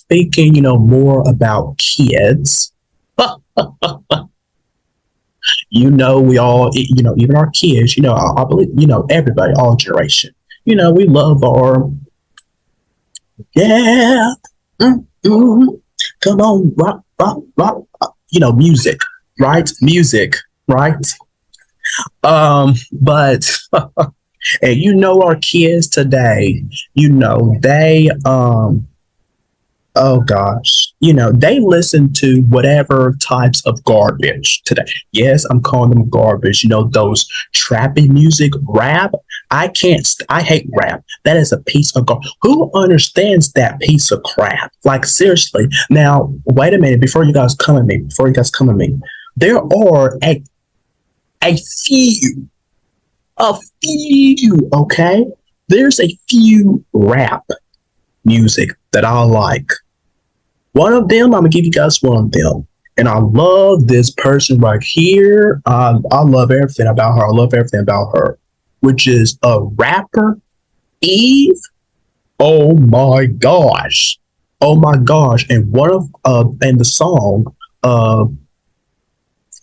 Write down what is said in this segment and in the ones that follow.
speaking, more about kids, we all, even our kids, I believe, everybody, all generation, we love our, yeah, come on, rock, rock, rock, music, right? Music, right? But and our kids today, they oh gosh, they listen to whatever types of garbage today. Yes, I'm calling them garbage. Those trappy music, rap. I hate rap. That is a piece of who understands that piece of crap? Like seriously. Now, wait a minute before you guys come at me. There are a few a few, okay? There's a few rap music that I like. One of them, I'm gonna give you guys one of them. And I love this person right here. I love everything about her. I love everything about her, which is a rapper, Eve. Oh my gosh. Oh my gosh. And and the song, uh,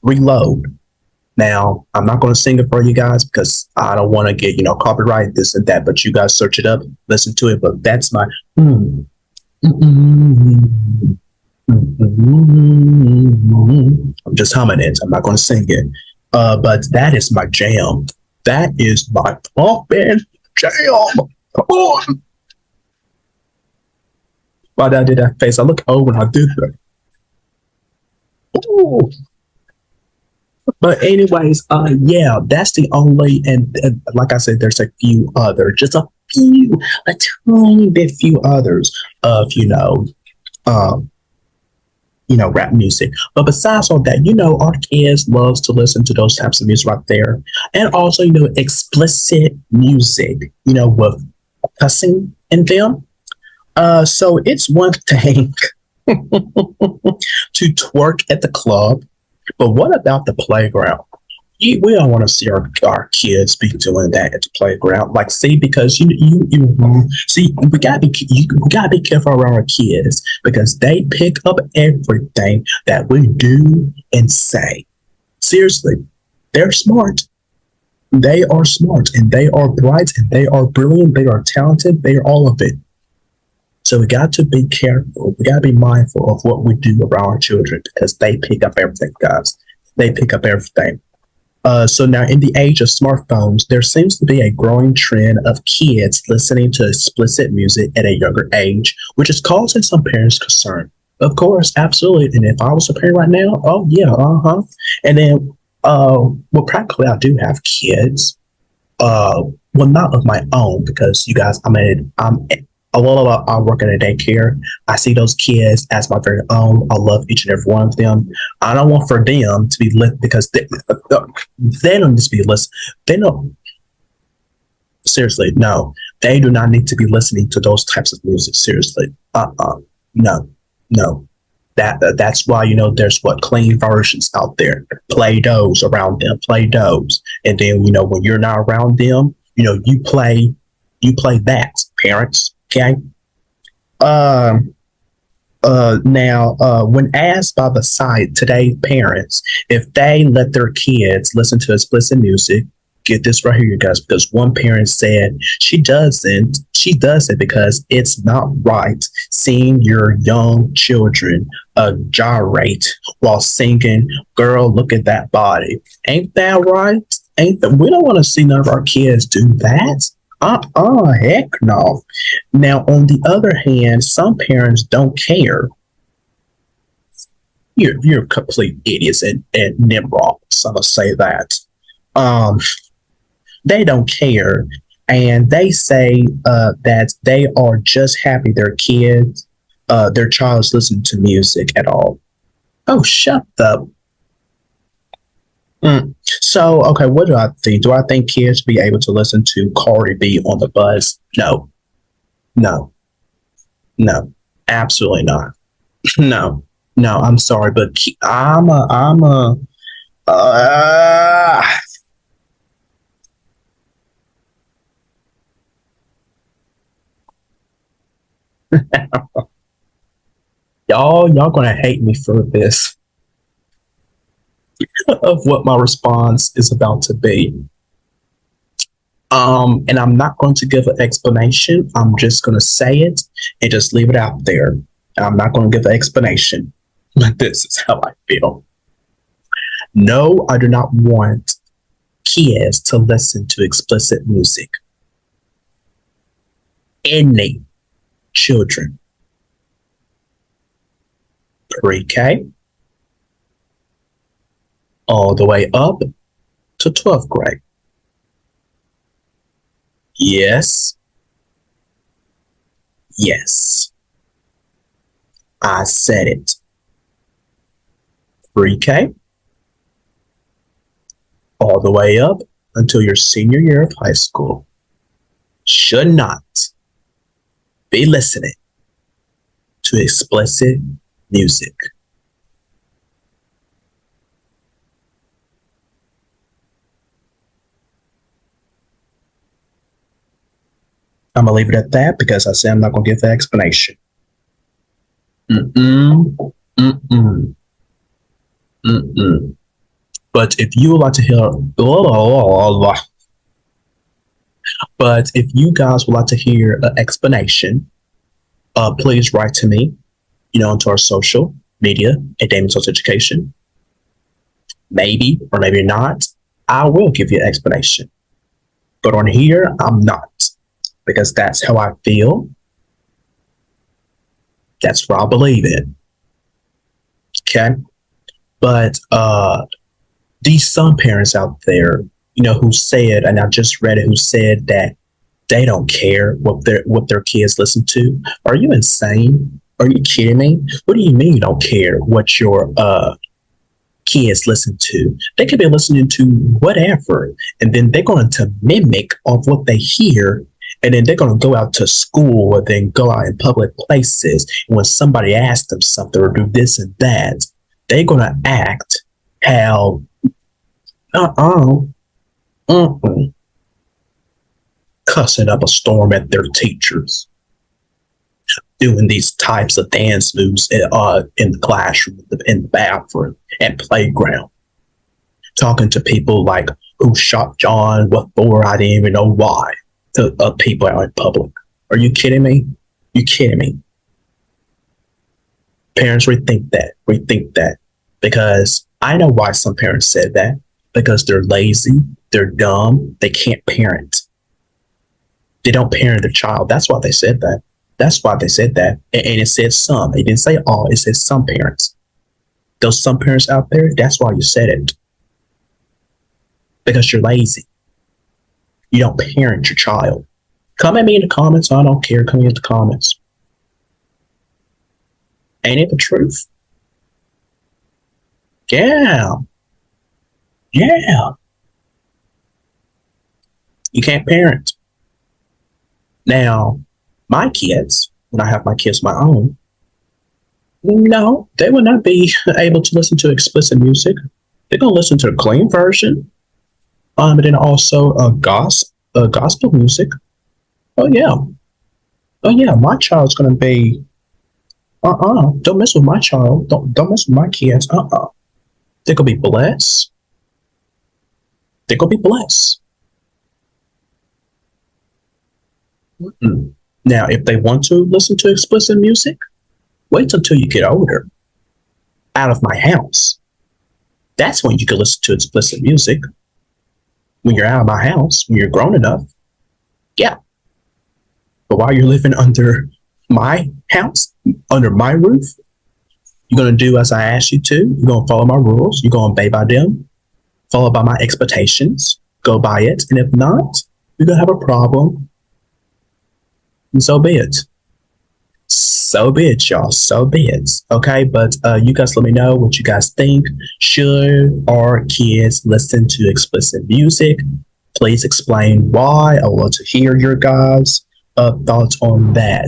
Reload. Now, I'm not going to sing it for you guys because I don't want to get, copyright this and that, but you guys search it up, listen to it. But that's my, mm, mm, I'm just humming it. I'm not going to sing it. But that is my jam. That is my pumping jam. Come on. Why did I do that face? I look old when I do that. Ooh. But anyways, yeah, that's the only, and like I said, there's a few other, just a tiny bit few others of um, rap music. But besides all that, our kids loves to listen to those types of music right there, and also explicit music, with cussing in them. So it's one thing to twerk at the club. But what about the playground? We don't want to see our kids be doing that at the playground. Like, see, because see, we gotta be careful around our kids because they pick up everything that we do and say. Seriously, they're smart. They are smart and they are bright and they are brilliant. They are talented. They are all of it. So we got to be careful. We got to be mindful of what we do around our children because they pick up everything, guys. They pick up everything. So now, in the age of smartphones, there seems to be a growing trend of kids listening to explicit music at a younger age, which is causing some parents concern. Of course, absolutely. And if I was a parent right now, oh yeah, And then, well, practically, I do have kids. Well, not of my own because you guys, I'm I work in a daycare. I see those kids as my very own. I love each and every one of them. I don't want for them to be lit because they don't need to be listening. They don't, seriously, no. They do not need to be listening to those types of music. Seriously. No, no. That's why, there's clean versions out there. Play those around them. Play those. And then, when you're not around them, you play that, parents. Okay. Now, when asked by the site today's parents if they let their kids listen to explicit music, get this right here, you guys, because one parent said she doesn't. She does it because it's not right seeing your young children gyrate while singing, "Girl, look at that body." Ain't that right? Ain't that? We don't want to see none of our kids do that. Heck no. Now, on the other hand, some parents don't care. You're complete idiots and nimrods. I'm gonna say that. Um, they don't care, and they say that they are just happy their child is listening to music at all. Oh, shut up. So, okay, what do I think? Do I think kids be able to listen to Cardi B on the bus? No, no, no, absolutely not. No, no, I'm sorry, but uh, Y'all gonna hate me for this of what my response is about to be. And I'm not going to give an explanation. I'm just going to say it and just leave it out there. I'm not going to give an explanation, but this is how I feel. No, I do not want kids to listen to explicit music. Any children, pre-K, all the way up to 12th grade. Yes. Yes. I said it. Pre-K, all the way up until your senior year of high school, should not be listening to explicit music. I'm gonna leave it at that because I said I'm not gonna give the explanation. Mm-mm. Mm-mm. Mm-mm. But if you would like to hear, but if you guys would like to hear an explanation, please write to me, into our social media at Damian Social Education. Maybe or maybe not, I will give you an explanation. But on here, I'm not, because that's how I feel. That's what I believe in. Okay? But these some parents out there, who said, and I just read it, who said that they don't care what their kids listen to. Are you insane? Are you kidding me? What do you mean you don't care what your kids listen to? They could be listening to whatever, and then they're going to mimic of what they hear, and then they're going to go out to school or then go out in public places. And when somebody asks them something or do this and that, they're going to act how cussing up a storm at their teachers, doing these types of dance moves in the classroom, in the bathroom, and playground, talking to people like who shot John, what for, I didn't even know why, to people out in public. Are you kidding me? You kidding me? Parents, rethink that, because I know why some parents said that, because they're lazy, they're dumb, they can't parent. They don't parent their child. That's why they said that. And it said some. It didn't say all. It said some parents. Those some parents out there, that's why you said it. Because you're lazy. You don't parent your child. Come at me in the comments. I don't care. Come in the comments. Ain't it the truth? Yeah. You can't parent. Now, my kids, when I have my kids of my own, no, they will not be able to listen to explicit music. They're going to listen to the clean version. And then also gospel music. Oh yeah, my child's going to be, don't mess with my child. Don't mess with my kids. They're going to be blessed. Mm-mm. Now, if they want to listen to explicit music, wait until you get older. Out of my house. That's when you can listen to explicit music. When you're out of my house, when you're grown enough. Yeah. But while you're living under my house, under my roof, you're going to do as I ask you to. You're going to follow my rules. You're going to obey by them. Follow by my expectations. Go by it. And if not, you're going to have a problem. And so be it. Y'all. So be it. Okay, but you guys let me know what you guys think. Should our kids listen to explicit music? Please explain why. I would love to hear your guys' thoughts on that.